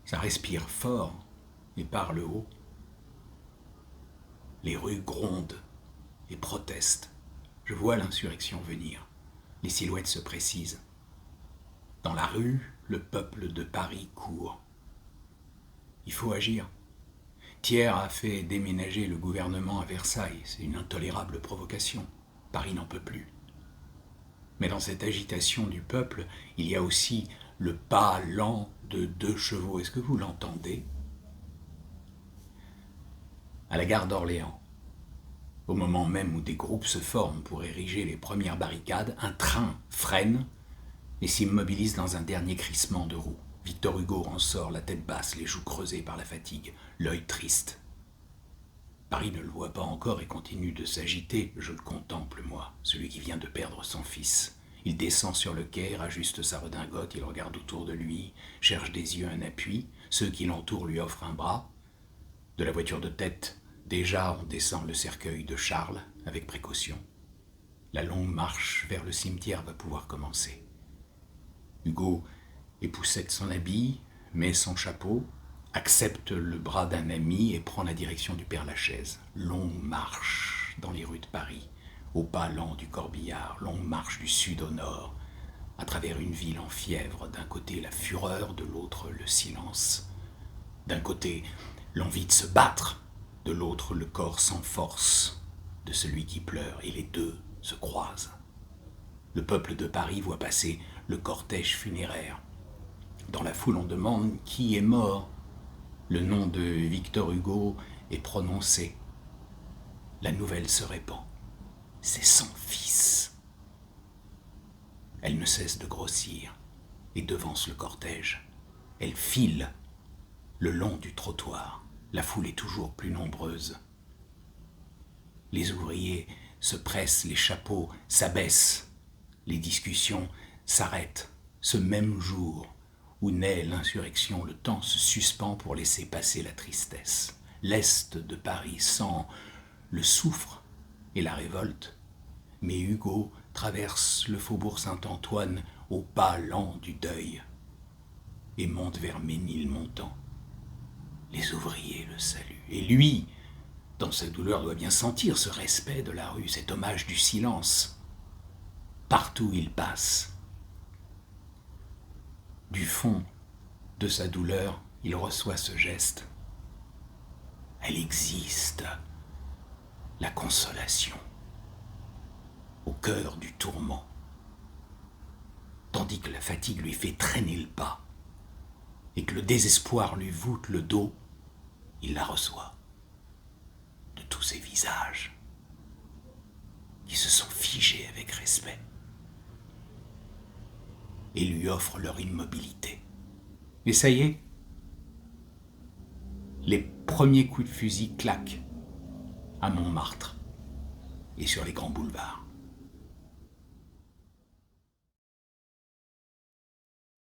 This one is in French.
Ça respire fort et par le haut. Les rues grondent et protestent. Je vois l'insurrection venir. Les silhouettes se précisent. Dans la rue, le peuple de Paris court. Il faut agir. Thiers a fait déménager le gouvernement à Versailles. C'est une intolérable provocation. Paris n'en peut plus. Mais dans cette agitation du peuple, il y a aussi le pas lent de 2 chevaux. Est-ce que vous l'entendez ? À la gare d'Orléans, au moment même où des groupes se forment pour ériger les premières barricades, un train freine et s'immobilise dans un dernier crissement de roues. Victor Hugo en sort la tête basse, les joues creusées par la fatigue, l'œil triste. Paris ne le voit pas encore et continue de s'agiter. Je le contemple, moi, celui qui vient de perdre son fils. Il descend sur le quai, rajuste sa redingote, il regarde autour de lui, cherche des yeux un appui. Ceux qui l'entourent lui offrent un bras. De la voiture de tête, déjà on descend le cercueil de Charles avec précaution. La longue marche vers le cimetière va pouvoir commencer. Hugo époussette son habit, met son chapeau, accepte le bras d'un ami et prend la direction du Père-Lachaise. Longue marche dans les rues de Paris, au pas lent du corbillard, longue marche du sud au nord, à travers une ville en fièvre, d'un côté la fureur, de l'autre le silence. D'un côté l'envie de se battre, de l'autre le corps sans force de celui qui pleure, et les deux se croisent. Le peuple de Paris voit passer le cortège funéraire. Dans la foule, on demande qui est mort. Le nom de Victor Hugo est prononcé. La nouvelle se répand. C'est son fils. Elle ne cesse de grossir et devance le cortège. Elle file le long du trottoir. La foule est toujours plus nombreuse. Les ouvriers se pressent, les chapeaux s'abaissent. Les discussions s'arrêtent. Ce même jour où naît l'insurrection, le temps se suspend pour laisser passer la tristesse. L'est de Paris sent le soufre et la révolte, mais Hugo traverse le faubourg Saint-Antoine au pas lent du deuil et monte vers Ménilmontant. Les ouvriers le saluent, et lui, dans sa douleur, doit bien sentir ce respect de la rue, cet hommage du silence. Partout il passe, du fond de sa douleur, il reçoit ce geste. Elle existe, la consolation, au cœur du tourment. Tandis que la fatigue lui fait traîner le pas et que le désespoir lui voûte le dos, il la reçoit de tous ces visages qui se sont figés avec respect et lui offrent leur immobilité. Et ça y est, les premiers coups de fusil claquent à Montmartre et sur les grands boulevards.